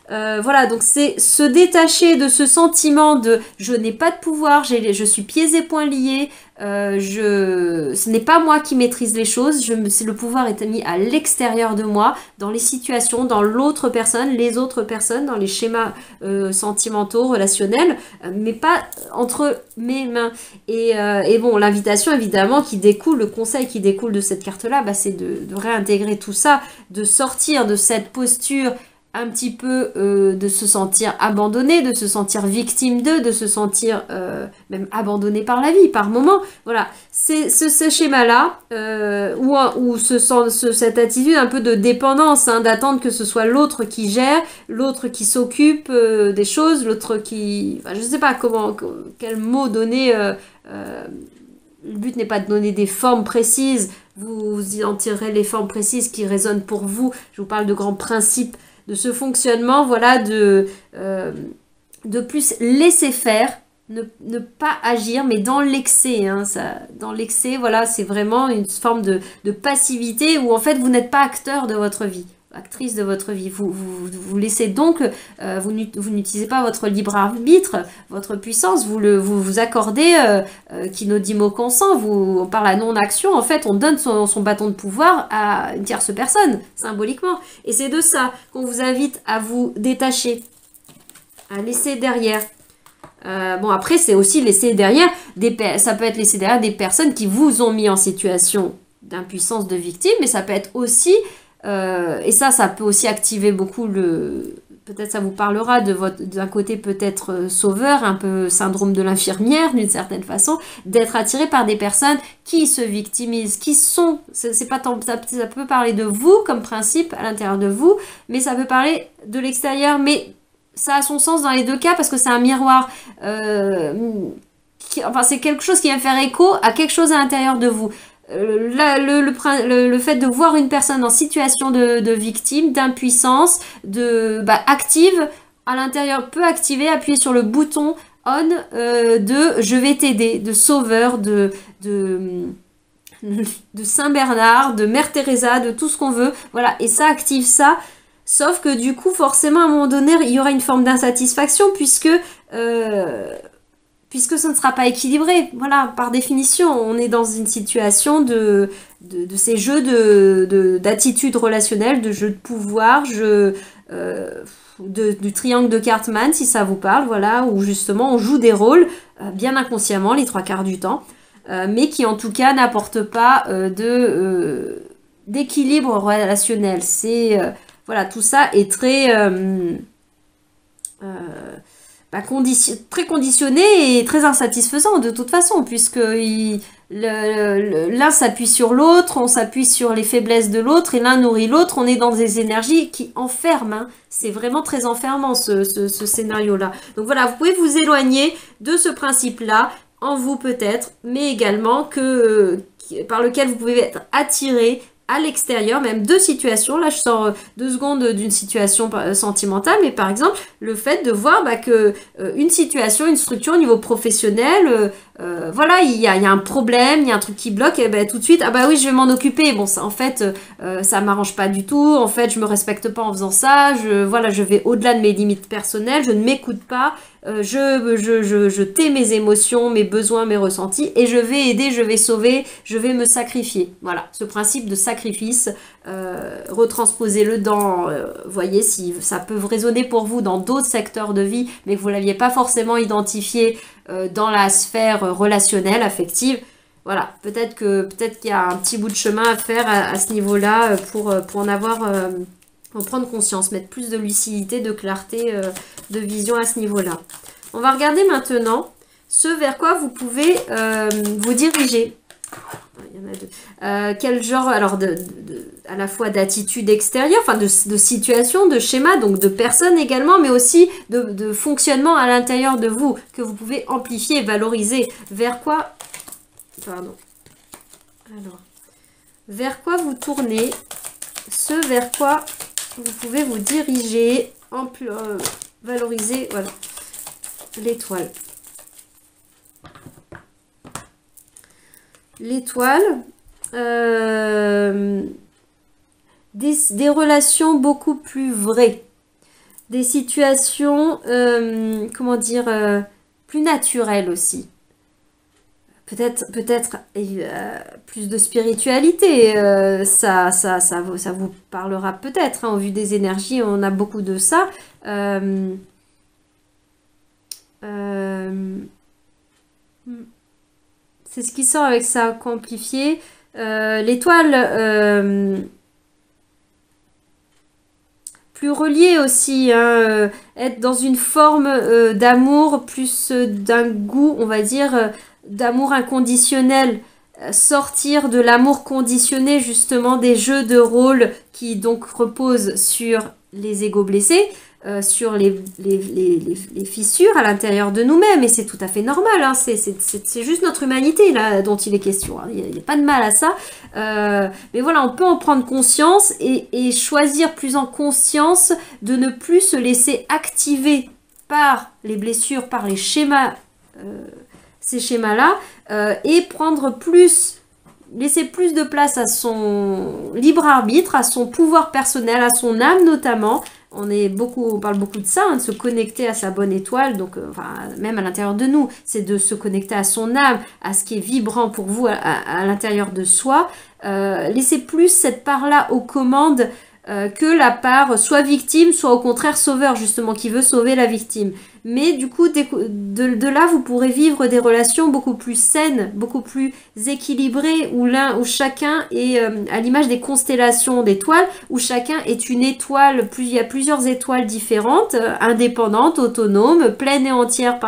Voilà, donc c'est se détacher de ce sentiment de je n'ai pas de pouvoir, je suis pieds et poings liés. Ce n'est pas moi qui maîtrise les choses, le pouvoir est mis à l'extérieur de moi, dans les situations, dans l'autre personne, les autres personnes, dans les schémas sentimentaux, relationnels, mais pas entre mes mains. Et bon, l'invitation évidemment qui découle, le conseil qui découle de cette carte-là, bah, c'est de réintégrer tout ça, de sortir de cette posture un petit peu de se sentir abandonné, de se sentir victime d'eux, de se sentir même abandonné par la vie, par moment. Voilà, c'est ce schéma-là, ou cette attitude un peu de dépendance, hein, d'attendre que ce soit l'autre qui gère, l'autre qui s'occupe des choses, l'autre qui... Enfin, je ne sais pas quel mot donner... le but n'est pas de donner des formes précises, vous en tirerez les formes précises qui résonnent pour vous. Je vous parle de grands principes de ce fonctionnement, voilà, de plus laisser faire, ne pas agir, mais dans l'excès, hein, dans l'excès, voilà, c'est vraiment une forme de passivité où en fait vous n'êtes pas acteur de votre vie, actrice de votre vie. Vous laissez donc, vous n'utilisez pas votre libre arbitre, votre puissance, vous accordez Kinodimo consent, on parle à non-action, en fait, on donne son bâton de pouvoir à une tierce personne, symboliquement. Et c'est de ça qu'on vous invite à vous détacher, à laisser derrière. Bon, après, c'est aussi laisser derrière, ça peut être laisser derrière des personnes qui vous ont mis en situation d'impuissance de victime, mais ça peut être aussi... et ça peut aussi activer beaucoup peut-être ça vous parlera d'un côté peut-être sauveur, un peu syndrome de l'infirmière d'une certaine façon, d'être attiré par des personnes qui se victimisent, c'est pas tant, ça peut parler de vous comme principe à l'intérieur de vous, mais ça peut parler de l'extérieur, mais ça a son sens dans les deux cas parce que c'est un miroir. Enfin, c'est quelque chose qui va faire écho à quelque chose à l'intérieur de vous. Le fait de voir une personne en situation de victime, d'impuissance, active à l'intérieur, peut activer, appuyer sur le bouton on de je vais t'aider, de sauveur, de Saint Bernard, de Mère Teresa, de tout ce qu'on veut, voilà, et ça active ça. Sauf que du coup, forcément, à un moment donné, il y aura une forme d'insatisfaction puisque ce ne sera pas équilibré. Voilà, par définition, on est dans une situation de ces jeux d'attitude relationnelle, de jeux de pouvoir, du triangle de Cartman, si ça vous parle, voilà, où justement on joue des rôles, bien inconsciemment, les 3/4 du temps, mais qui en tout cas n'apportent pas d'équilibre relationnel. Voilà, tout ça est très... très conditionné et très insatisfaisant de toute façon, puisque l'un s'appuie sur l'autre, on s'appuie sur les faiblesses de l'autre, et l'un nourrit l'autre, on est dans des énergies qui enferment, hein. C'est vraiment très enfermant ce scénario-là. Donc voilà, vous pouvez vous éloigner de ce principe-là, en vous peut-être, mais également par lequel vous pouvez être attiré à l'extérieur, même de situations. Là, je sors 2 secondes d'une situation sentimentale, mais par exemple, le fait de voir que une situation, une structure au niveau professionnel, voilà, il y a un problème, il y a un truc qui bloque, et tout de suite, ah bah oui, je vais m'en occuper. Bon, ça, en fait, ça m'arrange pas du tout. En fait, je me respecte pas en faisant ça. Je vais au-delà de mes limites personnelles. Je ne m'écoute pas. Je tais mes émotions, mes besoins, mes ressentis, et je vais aider, je vais sauver, je vais me sacrifier. Voilà, ce principe de sacrifice, retransposez-le dans, voyez si ça peut résonner pour vous dans d'autres secteurs de vie, mais que vous ne l'aviez pas forcément identifié dans la sphère relationnelle, affective. voilà, peut-être qu'il y a un petit bout de chemin à faire à ce niveau-là pour en avoir, en prendre conscience, mettre plus de lucidité, de clarté, de vision à ce niveau-là. On va regarder maintenant ce vers quoi vous pouvez vous diriger. Il y en a deux. Quel genre, alors, à la fois d'attitude extérieure, enfin de situation, de schéma, donc de personnes également, mais aussi de fonctionnement à l'intérieur de vous, que vous pouvez amplifier, valoriser. Vers quoi, pardon, alors, vers quoi vous tournez, ce vers quoi vous pouvez vous diriger, valoriser, voilà, l'étoile. L'étoile, des relations beaucoup plus vraies, des situations, comment dire, plus naturelles aussi. Peut-être plus de spiritualité, ça vous parlera peut-être, hein, au vu des énergies, on a beaucoup de ça. C'est ce qui sort avec ça, qu'amplifier. L'étoile, plus reliée aussi, hein, être dans une forme d'amour, plus d'un goût, on va dire, d'amour inconditionnel. Sortir de l'amour conditionné, justement, des jeux de rôle qui donc reposent sur les égos blessés. Sur les fissures à l'intérieur de nous-mêmes, et c'est tout à fait normal, hein, c'est juste notre humanité là dont il est question, hein. Il n'y a pas de mal à ça, mais voilà, on peut en prendre conscience et choisir plus en conscience de ne plus se laisser activer par les blessures, par les schémas, ces schémas-là, et laisser plus de place à son libre arbitre, à son pouvoir personnel, à son âme notamment. On parle beaucoup de ça, hein, de se connecter à sa bonne étoile, donc enfin, même à l'intérieur de nous, c'est de se connecter à son âme, à ce qui est vibrant pour vous à l'intérieur de soi. Laissez plus cette part-là aux commandes que la part soit victime, soit au contraire sauveur, justement, qui veut sauver la victime. Mais du coup, de là, vous pourrez vivre des relations beaucoup plus saines, beaucoup plus équilibrées, où chacun est à l'image des constellations d'étoiles, où chacun est une étoile, il y a plusieurs étoiles différentes, indépendantes, autonomes, pleines et entières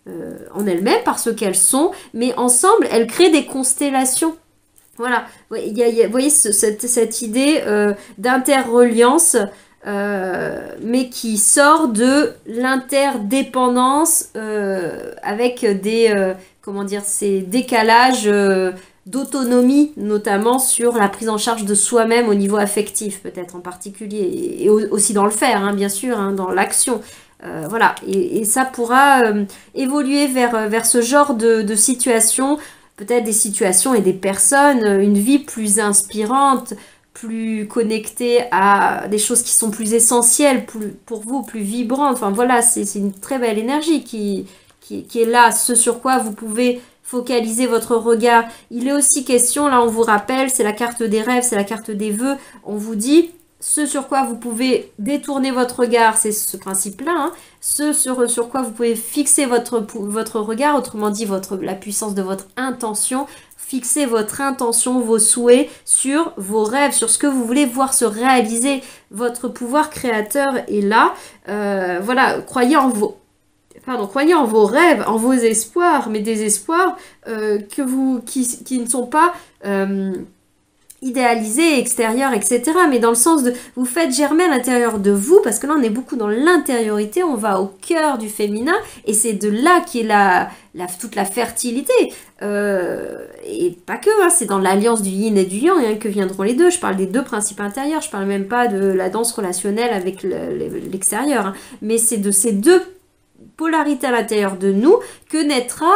en elles-mêmes, par ce qu'elles sont, mais ensemble, elles créent des constellations. Voilà, vous voyez cette idée d'interreliance, mais qui sort de l'interdépendance avec ces décalages d'autonomie, notamment sur la prise en charge de soi-même au niveau affectif, peut-être en particulier, et aussi dans le faire, hein, bien sûr, hein, dans l'action. Voilà, et ça pourra évoluer vers ce genre de situation, peut-être des situations et des personnes, une vie plus inspirante, plus connectée à des choses qui sont plus essentielles pour vous, plus vibrantes. Enfin voilà, c'est une très belle énergie qui est là, ce sur quoi vous pouvez focaliser votre regard. Il est aussi question, là on vous rappelle, c'est la carte des rêves, c'est la carte des vœux, on vous dit ce sur quoi vous pouvez détourner votre regard, c'est ce principe-là, hein. Ce sur quoi vous pouvez fixer votre regard, autrement dit la puissance de votre intention. Fixez votre intention, vos souhaits sur vos rêves, sur ce que vous voulez voir se réaliser. Votre pouvoir créateur est là. Voilà, croyez en vos rêves, en vos espoirs, mais des espoirs qui ne sont pas idéalisé, extérieur, etc. Mais dans le sens de vous faites germer à l'intérieur de vous, parce que là on est beaucoup dans l'intériorité, on va au cœur du féminin, et c'est de là qu'est toute la fertilité. Et pas que, hein, c'est dans l'alliance du yin et du yang, hein, que viendront les deux. Je parle des deux principes intérieurs, je parle même pas de la danse relationnelle avec l'extérieur, hein. Mais c'est de ces deux polarités à l'intérieur de nous que naîtra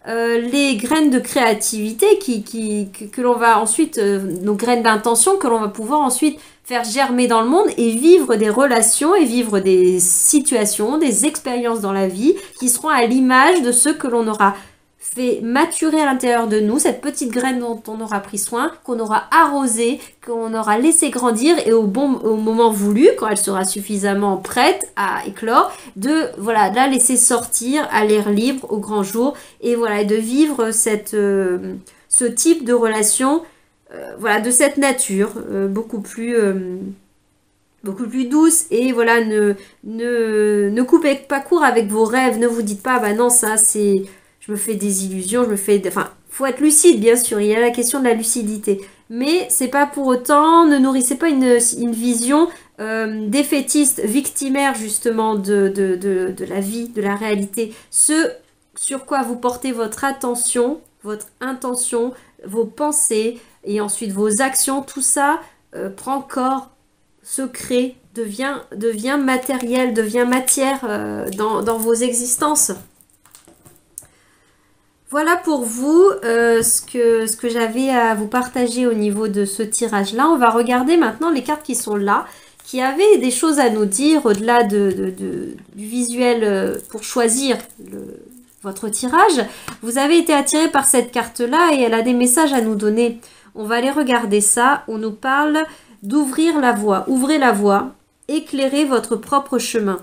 les graines de créativité que l'on va ensuite, nos graines d'intention que l'on va pouvoir ensuite faire germer dans le monde et vivre des relations et vivre des situations, des expériences dans la vie qui seront à l'image de ce que l'on aura fait maturer à l'intérieur de nous, cette petite graine dont on aura pris soin, qu'on aura arrosée, qu'on aura laissé grandir et au moment voulu, quand elle sera suffisamment prête à éclore, de la laisser sortir à l'air libre au grand jour et et de vivre ce type de relation de cette nature beaucoup plus douce et ne coupez pas court avec vos rêves, ne vous dites pas bah non ça c'est je me fais des illusions, faut être lucide bien sûr, il y a la question de la lucidité, mais c'est pas pour autant, ne nourrissez pas une vision défaitiste, victimaire justement de la vie, de la réalité, ce sur quoi vous portez votre attention, votre intention, vos pensées et ensuite vos actions, tout ça prend corps, se crée, devient matériel, devient matière dans vos existences. Voilà pour vous ce que j'avais à vous partager au niveau de ce tirage-là. On va regarder maintenant les cartes qui sont là, qui avaient des choses à nous dire au-delà du visuel pour choisir votre tirage. Vous avez été attiré par cette carte-là et elle a des messages à nous donner. On va aller regarder ça. On nous parle d'ouvrir la voie. Ouvrez la voie. Éclairez votre propre chemin.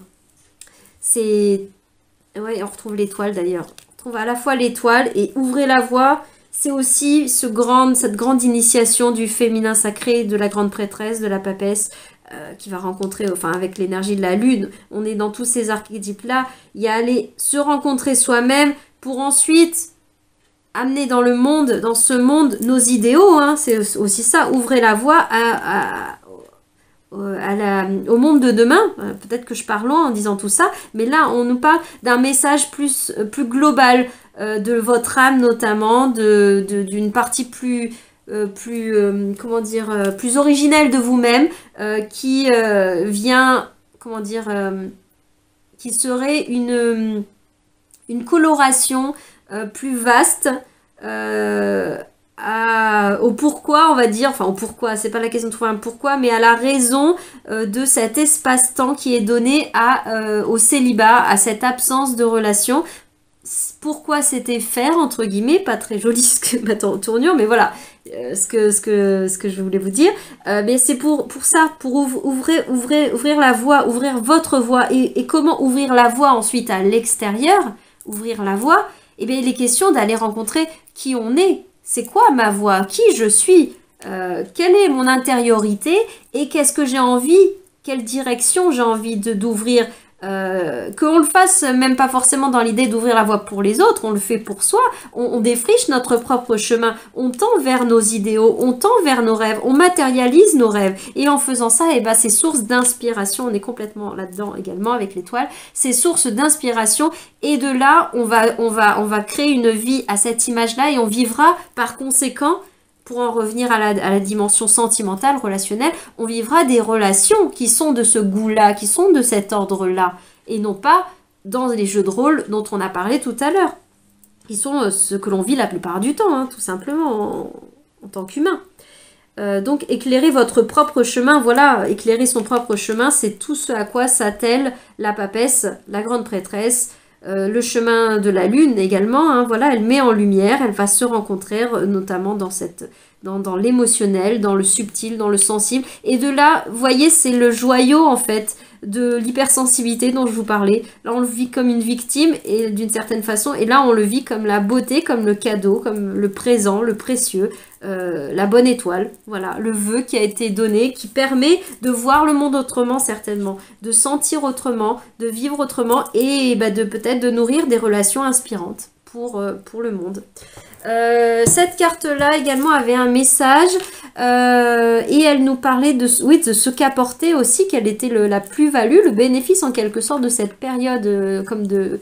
C'est... Ouais, on retrouve l'étoile d'ailleurs. On retrouve à la fois l'étoile et ouvrez la voie. C'est aussi cette grande initiation du féminin sacré, de la grande prêtresse, de la papesse, qui va rencontrer, avec l'énergie de la lune. On est dans tous ces archétypes-là. Il y a aller se rencontrer soi-même pour ensuite amener dans le monde, dans ce monde, nos idéaux. Hein, c'est aussi ça, ouvrez la voie au monde de demain. Peut-être que je parle loin en disant tout ça, mais là, on nous parle d'un message plus global de votre âme, notamment, d'une partie plus originelle de vous-même, qui vient, qui serait une coloration plus vaste au pourquoi, on va dire, au pourquoi, c'est pas la question de trouver un pourquoi, mais à la raison de cet espace-temps qui est donné au célibat, à cette absence de relation. Pourquoi c'était faire, entre guillemets, pas très joli ma tournure, mais voilà ce que je voulais vous dire. Mais c'est pour ça, pour ouvrir la voie, ouvrir votre voie. Et comment ouvrir la voie ensuite à l'extérieur, ouvrir la voie, eh bien il est question d'aller rencontrer qui on est. C'est quoi ma voie? Qui je suis? Quelle est mon intériorité? Et qu'est-ce que j'ai envie? Quelle direction j'ai envie d'ouvrir? Qu'on le fasse même pas forcément dans l'idée d'ouvrir la voie pour les autres, on le fait pour soi, on défriche notre propre chemin, on tend vers nos idéaux, on tend vers nos rêves, on matérialise nos rêves, et en faisant ça, c'est source d'inspiration, on est complètement là-dedans également avec l'étoile, c'est source d'inspiration, et de là, on va créer une vie à cette image-là, et on vivra par conséquent, pour en revenir à la dimension sentimentale, relationnelle, on vivra des relations qui sont de ce goût-là, qui sont de cet ordre-là, et non pas dans les jeux de rôle dont on a parlé tout à l'heure, qui sont ce que l'on vit la plupart du temps, hein, tout simplement en tant qu'humain. Donc éclairer votre propre chemin, voilà, éclairer son propre chemin, c'est tout ce à quoi s'attelle la papesse, la grande prêtresse, le chemin de la lune également, hein, voilà, elle met en lumière, elle va se rencontrer notamment dans l'émotionnel, dans le subtil, dans le sensible, et de là, vous voyez, c'est le joyau en fait de l'hypersensibilité dont je vous parlais. Là, on le vit comme une victime et d'une certaine façon, et là, on le vit comme la beauté, comme le cadeau, comme le présent, le précieux, la bonne étoile, voilà, le vœu qui a été donné, qui permet de voir le monde autrement certainement, de sentir autrement, de vivre autrement et peut-être de nourrir des relations inspirantes pour le monde. Cette carte-là également avait un message et elle nous parlait de ce qu'apportait aussi, quelle était la plus-value, le bénéfice en quelque sorte de cette période comme de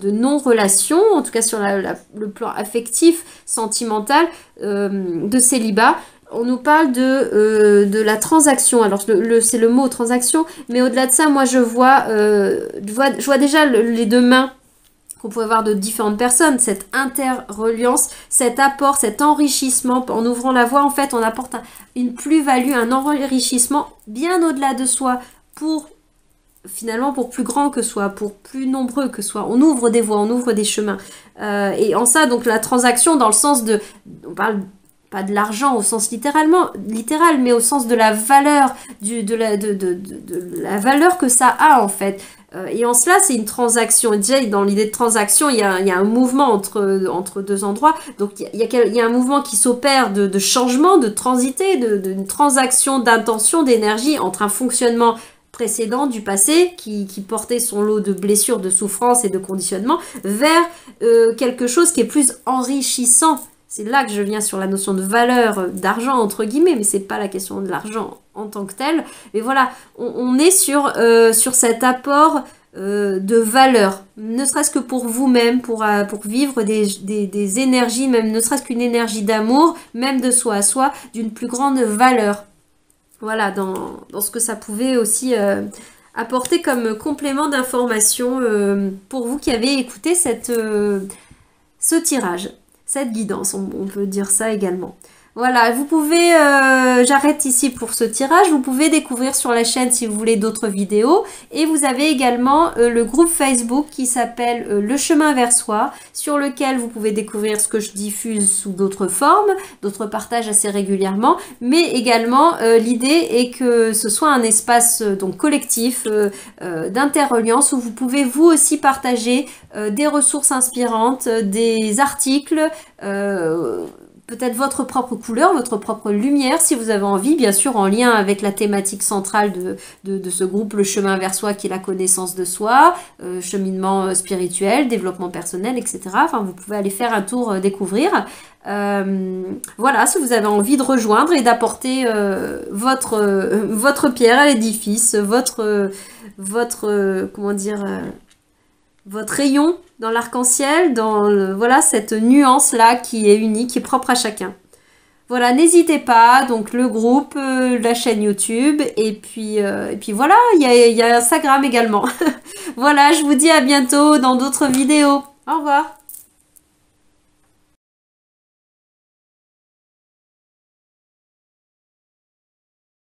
non-relation, en tout cas sur le plan affectif, sentimental, de célibat. On nous parle de la transaction, alors c'est le mot transaction, mais au-delà de ça, moi je vois déjà les deux mains qu'on pouvait voir de différentes personnes, cette interreliance, cet apport, cet enrichissement, en ouvrant la voie, en fait, on apporte une plus-value, un enrichissement bien au-delà de soi pour finalement, pour plus grand que soit, pour plus nombreux que soit, on ouvre des voies, on ouvre des chemins. Et en ça, donc la transaction dans le sens de, on parle pas de l'argent au sens littéral, mais au sens de la valeur, de la valeur que ça a en fait. Et en cela, c'est une transaction. Et déjà, dans l'idée de transaction, il y a un mouvement entre deux endroits. Donc, il y a un mouvement qui s'opère de changement, de transité, d'une transaction d'intention, d'énergie entre un fonctionnement précédent du passé qui portait son lot de blessures, de souffrances et de conditionnements vers quelque chose qui est plus enrichissant. C'est là que je viens sur la notion de valeur, d'argent entre guillemets, mais c'est pas la question de l'argent en tant que tel. Mais voilà, on est sur cet apport de valeur, ne serait-ce que pour vous-même, pour vivre des énergies, même ne serait-ce qu'une énergie d'amour, même de soi à soi, d'une plus grande valeur. Voilà, dans ce que ça pouvait aussi apporter comme complément d'information pour vous qui avez écouté ce tirage. Cette guidance, on peut dire ça également. Voilà, vous pouvez, j'arrête ici pour ce tirage, vous pouvez découvrir sur la chaîne si vous voulez d'autres vidéos et vous avez également le groupe Facebook qui s'appelle Le Chemin vers Soi sur lequel vous pouvez découvrir ce que je diffuse sous d'autres formes, d'autres partages assez régulièrement, mais également l'idée est que ce soit un espace donc collectif d'interreliance où vous pouvez vous aussi partager des ressources inspirantes, des articles, peut-être votre propre couleur, votre propre lumière, si vous avez envie, bien sûr en lien avec la thématique centrale de ce groupe, le chemin vers soi, qui est la connaissance de soi, cheminement spirituel, développement personnel, etc. Enfin, vous pouvez aller faire un tour découvrir. Voilà, si vous avez envie de rejoindre et d'apporter votre pierre à l'édifice, votre comment dire, votre rayon dans l'arc-en-ciel, dans voilà cette nuance-là qui est unique, qui est propre à chacun. Voilà, n'hésitez pas, donc le groupe, la chaîne YouTube, et puis voilà, il y a Instagram également. Voilà, je vous dis à bientôt dans d'autres vidéos. Au revoir.